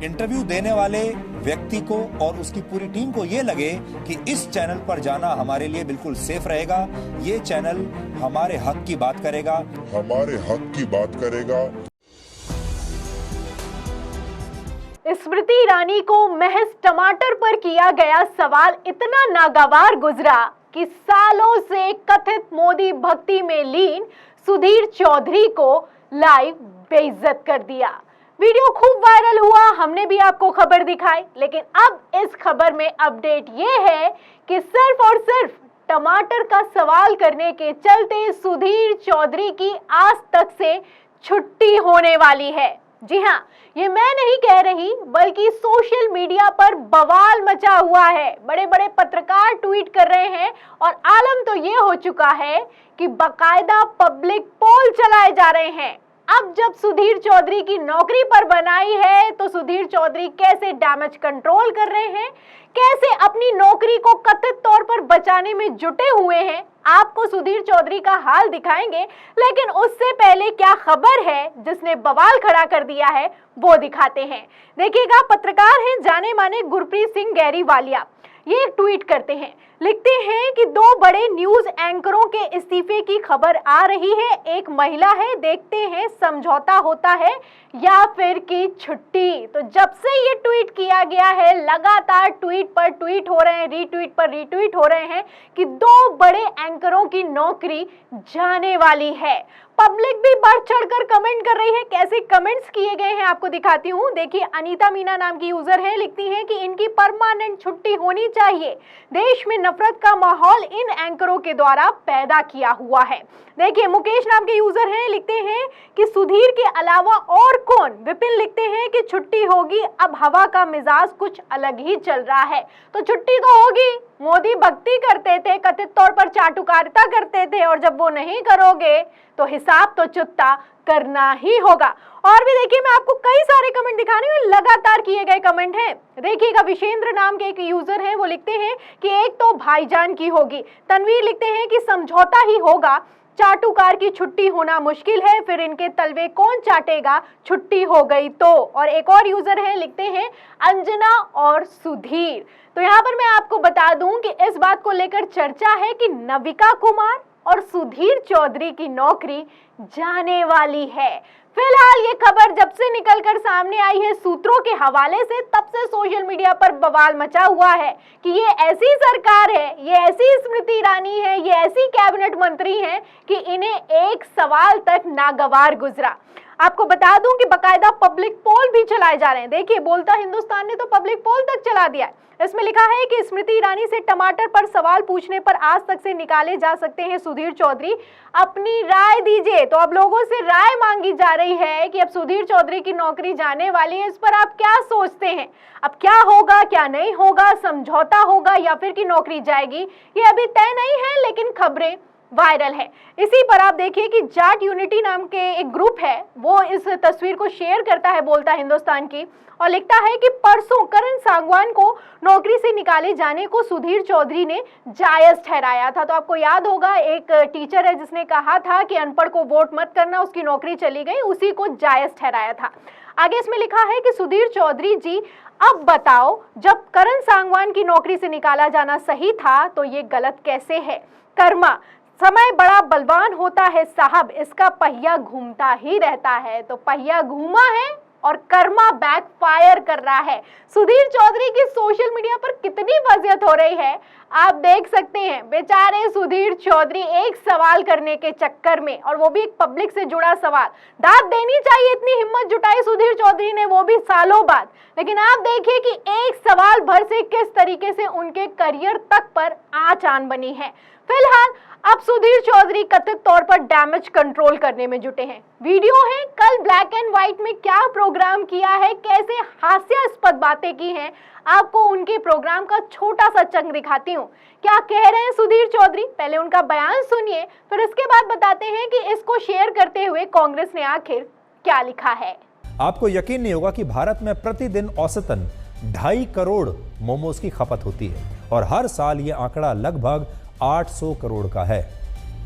Interview देने वाले व्यक्ति को और उसकी पूरी टीम को ये लगे कि इस चैनल पर जाना हमारे लिए बिल्कुल सेफ रहेगा, ये चैनल हमारे हक की बात करेगा, स्मृति ईरानी को महज टमाटर पर किया गया सवाल इतना नागवार गुजरा कि सालों से कथित मोदी भक्ति में लीन सुधीर चौधरी को लाइव बेइज्जत कर दिया। वीडियो खूब वायरल हुआ, हमने भी आपको खबर दिखाई, लेकिन अब इस खबर में अपडेट ये है कि सिर्फ और सिर्फ टमाटर का सवाल करने के चलते सुधीर चौधरी की आज तक से छुट्टी होने वाली है। जी हाँ, ये मैं नहीं कह रही, बल्कि सोशल मीडिया पर बवाल मचा हुआ है। बड़े बड़े पत्रकार ट्वीट कर रहे हैं और आलम तो ये हो चुका है कि बकायदा पब्लिक पोल चलाए जा रहे हैं। अब जब सुधीर चौधरी की नौकरी पर बनाई है तो सुधीर चौधरी कैसे डैमेज कंट्रोल कर रहे हैं, कैसे अपनी नौकरी को कथित तौर पर बचाने में जुटे हुए हैं, आपको सुधीर चौधरी का हाल दिखाएंगे। लेकिन उससे पहले क्या खबर है जिसने बवाल खड़ा कर दिया है वो दिखाते हैं। देखिएगा, पत्रकार हैं जाने माने गुरप्रीत सिंह गैरीवालिया, ये एक ट्वीट करते हैं, लिखते हैं कि दो बड़े न्यूज एंकरों के इस्तीफे की खबर आ रही है। एक महिला है, देखते हैं समझौता होता है या फिर की छुट्टी। तो जब से ये ट्वीट किया गया है, लगातार ट्वीट पर ट्वीट हो रहे हैं, रीट्वीट पर रीट्वीट हो रहे हैं कि दो बड़े एंकरों की नौकरी जाने वाली है। पब्लिक भी बढ़ चढ़कर कमेंट कर रही है। कैसे कमेंट्स किए गए हैं आपको दिखाती हूँ। देखिए, अनीता मीना नाम की यूजर है, लिखती हैं कि इनकी परमानेंट छुट्टी होनी चाहिए। देश में नफरत का माहौल इन एंकरों के द्वारा पैदा किया हुआ है। देखिए, मुकेश नाम के यूजर हैं, लिखते हैं कि सुधीर के अलावा और कौन। विपिन लिखते हैं कि छुट्टी होगी, अब हवा का मिजाज कुछ अलग ही चल रहा है। तो छुट्टी तो होगी, मोदी भक्ति करते थे, कथित तौर पर चाटुकारिता करते थे, और जब वो नहीं करोगे तो हिसाब तो चुकता करना ही होगा। और भी देखिए, मैं आपको कई सारे कमेंट दिखाने में लगातार किए गए कमेंट हैं। देखिएगा, विशेंद्र नाम के एक यूजर हैं, वो लिखते हैं कि एक तो भाईजान की होगी। तनवीर लिखते हैं कि समझौता ही होगा, चाटुकार की छुट्टी होना मुश्किल है, फिर इनके तलवे कौन चाटेगा, छुट्टी हो गई तो। और एक और यूजर है, लिखते हैं अंजना और सुधीर। तो यहाँ पर मैं आपको बता दूं कि इस बात को लेकर चर्चा है कि नविका कुमार और सुधीर चौधरी की नौकरी जाने वाली है। फिलहाल ये खबर जब से निकलकर सामने आई है सूत्रों के हवाले से, तब से सोशल मीडिया पर बवाल मचा हुआ है कि ये ऐसी सरकार है, ये ऐसी स्मृति ईरानी है, ये ऐसी कैबिनेट मंत्री हैं कि इन्हें एक सवाल तक नागवार गुजरा। आपको बता दूं कि बकायदा पब्लिक पोल भी चलाए जा रहे हैं। देखिए, बोलता हिंदुस्तान ने तो पब्लिक पोल तक चला दिया है। इसमें लिखा है कि स्मृति ईरानी से टमाटर पर सवाल पूछने पर आज तक से निकाले जा सकते हैं सुधीर चौधरी, अपनी राय दीजिए। तो अब लोगों से राय मांगी जा रही है कि अब सुधीर चौधरी की नौकरी जाने वाली है, इस पर आप क्या सोचते हैं? अब क्या होगा, क्या नहीं होगा, समझौता होगा या फिर की नौकरी जाएगी, ये अभी तय नहीं है, लेकिन खबरें वायरल है। इसी पर आप देखिए कि जाट यूनिटी नाम के एक ग्रुप है, वो इस तस्वीर को शेयर करता है बोलता हिंदुस्तान की, और लिखता है कि परसों करण सांगवान को नौकरी से निकाले जाने को सुधीर चौधरी ने जायज ठहराया था। तो आपको याद होगा, एक टीचर है जिसने कहा था कि अनपढ़ को वोट मत करना, उसकी नौकरी चली गई, उसी को जायज ठहराया था। आगे इसमें लिखा है कि सुधीर चौधरी जी, अब बताओ, जब करण सांगवान की नौकरी से निकाला जाना सही था तो ये गलत कैसे है? कर्मा, समय बड़ा बलवान होता है साहब, इसका पहिया घूमता ही रहता है। तो पहिया घूमा है और कर्मा बैक फायर कर रहा है। सुधीर चौधरी की सोशल मीडिया पर कितनी वजियत हो रही है आप देख सकते हैं। बेचारे सुधीर चौधरी एक सवाल करने के चक्कर में, और वो भी एक पब्लिक से जुड़ा सवाल, दाद देनी चाहिए, इतनी हिम्मत जुटाई सुधीर चौधरी ने, वो भी सालों बाद। लेकिन आप देखिए कि एक सवाल भर से किस तरीके से उनके करियर तक पर आंच आन बनी है। फिलहाल अब सुधीर चौधरी कथित तौर पर डैमेज कंट्रोल करने में जुटे हैं। वीडियो है, कल ब्लैक एंड व्हाइट में क्या प्रोग्राम किया है, कैसे हास्यास्पद बातें की हैं, आपको उनके प्रोग्राम का छोटा सा चंक दिखाती हूँ। क्या कह रहे हैं सुधीर चौधरी, पहले उनका बयान सुनिए, फिर इसके बाद बताते हैं कि इसको शेयर करते हुए कांग्रेस ने आखिर क्या लिखा है। आपको यकीन नहीं होगा कि भारत में प्रतिदिन औसतन 2.5 करोड़ मोमोज की खपत होती है और हर साल ये आंकड़ा लगभग 800 करोड़ का है।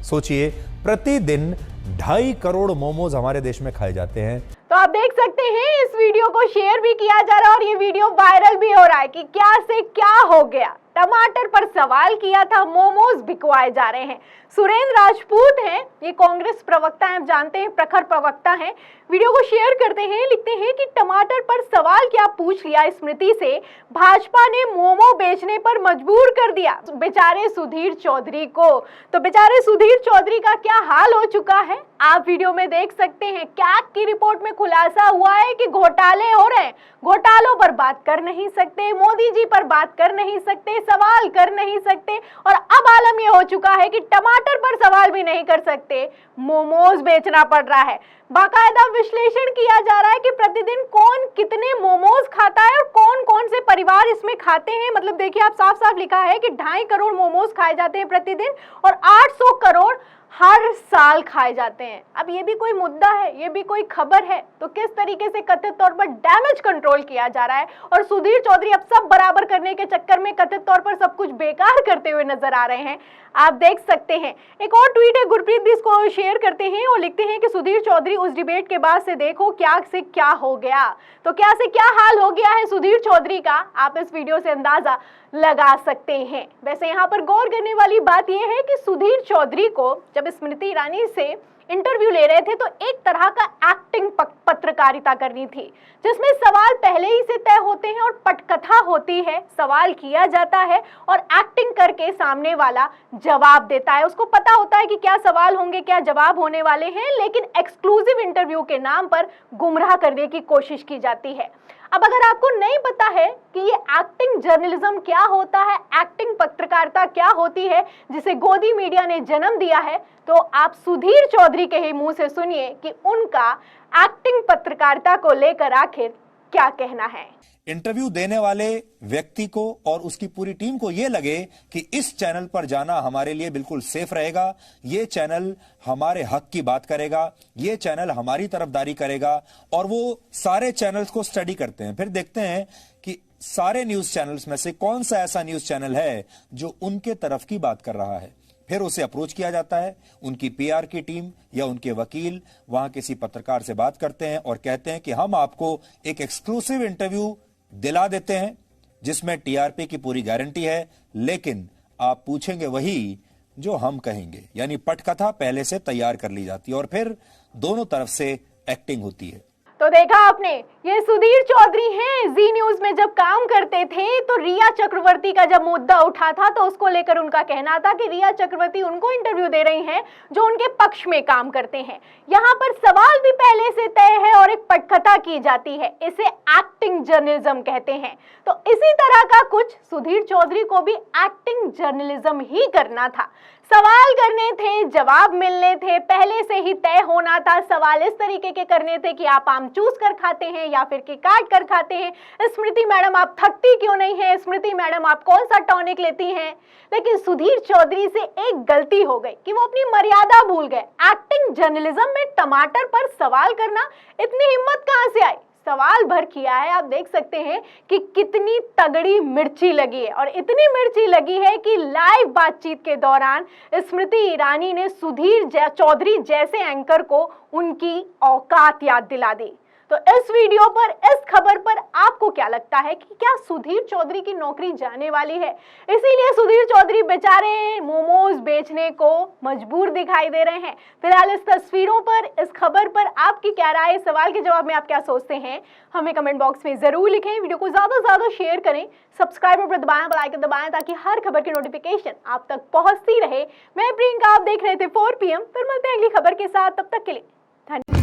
सोचिए, प्रतिदिन 2.5 करोड़ मोमोज हमारे देश में खाए जाते हैं। तो तो आप देख सकते हैं इस वीडियो को शेयर भी किया जा रहा है और ये वीडियो वायरल भी हो रहा है कि क्या से क्या हो गया। टमाटर पर सवाल किया था, मोमोज बिकवाए जा रहे हैं। सुरेंद्र राजपूत हैं, ये कांग्रेस प्रवक्ता हैं, आप जानते हैं प्रखर प्रवक्ता हैं। वीडियो को शेयर करते हैं, लिखते हैं कि टमाटर पर सवाल क्या पूछ लिया स्मृति से, भाजपा ने मोमो बेचने पर मजबूर कर दिया बेचारे सुधीर चौधरी को। तो बेचारे सुधीर चौधरी का क्या हाल हो चुका है आप वीडियो में देख सकते हैं। कैग की रिपोर्ट में खुलासा हुआ है कि घोटाले हो रहे हैं, घोटालों पर बात कर नहीं सकते, मोदी जी पर बात कर नहीं सकते, सवाल कर नहीं सकते और अब आलम ये हो चुका है कि टमाटर पर सवाल भी नहीं कर सकते, मोमोज बेचना पड़ रहा है। बाकायदा विश्लेषण किया जा रहा है कि प्रतिदिन कौन कितने मोमोज खाता है और कौन कौन से परिवार इसमें खाते हैं। मतलब देखिए, आप साफ साफ लिखा है कि 2.5 करोड़ मोमोज खाए जाते हैं प्रतिदिन और 800 करोड़ हर साल खाए जाते हैं। अब ये भी कोई मुद्दा है, ये भी कोई खबर है, तो किस तरीके से कथित तौर पर डैमेज कंट्रोल किया जा रहा है और सुधीर चौधरी अब सब बराबर करने के चक्कर में कथित तौर पर सब कुछ बेकार करते हुए नजर आ रहे हैं, आप देख सकते हैं। एक और ट्वीट है, गुरप्रीत भी इसको शेयर करते हैं और लिखते हैं कि सुधीर चौधरी उस डिबेट के बाद से देखो क्या से क्या हो गया। तो क्या से क्या हाल हो गया है सुधीर चौधरी का, आप इस वीडियो से अंदाजा लगा सकते हैं। वैसे यहाँ पर गौर करने वाली बात यह है कि सुधीर चौधरी को जब स्मृति ईरानी से इंटरव्यू ले रहे थे तो एक तरह का एक्टिंग पत्रकारिता करनी थी, जिसमें सवाल पहले ही से तय होते हैं और पटकथा होती है, सवाल किया जाता है और एक्टिंग करके सामने वाला जवाब देता है। उसको पता होता है कि क्या सवाल होंगे, क्या जवाब होने वाले हैं, लेकिन एक्सक्लूसिव इंटरव्यू के नाम पर गुमराह करने की कोशिश की जाती है। अब अगर आपको नहीं पता है कि ये एक्टिंग जर्नलिज्म क्या होता है, एक्टिंग पत्रकारिता क्या होती है जिसे गोदी मीडिया ने जन्म दिया है, तो आप सुधीर चौधरी के ही मुंह से सुनिए कि उनका एक्टिंग पत्रकारिता को लेकर आखिर क्या कहना है। इंटरव्यू देने वाले व्यक्ति को और उसकी पूरी टीम को यह लगे कि इस चैनल पर जाना हमारे लिए बिल्कुल सेफ रहेगा, ये चैनल हमारे हक की बात करेगा, ये चैनल हमारी तरफदारी करेगा, और वो सारे चैनल्स को स्टडी करते हैं। फिर देखते हैं कि सारे न्यूज चैनल्स में से कौन सा ऐसा न्यूज चैनल है जो उनके तरफ की बात कर रहा है। फिर उसे अप्रोच किया जाता है, उनकी पीआर की टीम या उनके वकील वहां किसी पत्रकार से बात करते हैं और कहते हैं कि हम आपको एक एक्सक्लूसिव इंटरव्यू दिला देते हैं जिसमें टीआरपी की पूरी गारंटी है, लेकिन आप पूछेंगे वही जो हम कहेंगे। यानी पटकथा पहले से तैयार कर ली जाती है और फिर दोनों तरफ से एक्टिंग होती है। तो देखा आपने, ये सुधीर चौधरी हैं, जी न्यूज में जब काम करते थे तो रिया चक्रवर्ती का जब मुद्दा उठा था तो उसको लेकर उनका कहना था कि रिया चक्रवर्ती उनको इंटरव्यू दे रही हैं जो उनके पक्ष में काम करते हैं। यहाँ पर सवाल भी पहले से तय है और एक पटकथा की जाती है, इसे एक्टिंग जर्नलिज्म कहते हैं। तो इसी तरह का कुछ सुधीर चौधरी को भी एक्टिंग जर्नलिज्म ही करना था। सवाल करने थे, जवाब मिलने थे, पहले से ही तय होना था। सवाल इस तरीके के करने थे कि आप आम चूस कर खाते हैं या फिर कि काट कर खाते हैं, स्मृति मैडम आप थकती क्यों नहीं है, स्मृति मैडम आप कौन सा टॉनिक लेती हैं। लेकिन सुधीर चौधरी से एक गलती हो गई कि वो अपनी मर्यादा भूल गए। एक्टिंग जर्नलिज्म में टमाटर पर सवाल करना, इतनी हिम्मत कहां से आई, सवाल भर किया है। आप देख सकते हैं कि कितनी तगड़ी मिर्ची लगी है और इतनी मिर्ची लगी है कि लाइव बातचीत के दौरान स्मृति ईरानी ने सुधीर चौधरी जैसे एंकर को उनकी औकात याद दिला दी। तो इस वीडियो पर, इस खबर पर आपको क्या लगता है कि क्या सुधीर चौधरी की नौकरी जाने वाली है? इसीलिए सुधीर चौधरी बेचारे मोमोज बेचने को मजबूर दिखाई दे रहे हैं। फिलहाल इस तस्वीरों पर, इस खबर पर आपकी क्या राय, सवाल के जवाब में आप क्या सोचते हैं, हमें कमेंट बॉक्स में जरूर लिखें। वीडियो को ज्यादा से ज्यादा शेयर करें, सब्सक्राइब पर दबाएं, बेल आइकन दबाएं ताकि हर खबर की नोटिफिकेशन आप तक पहुंचती रहे। मैं प्रियंका, आप देख रहे थे 4 PM। फिर मिलते हैं अगली खबर के साथ, तब तक के लिए धन्यवाद।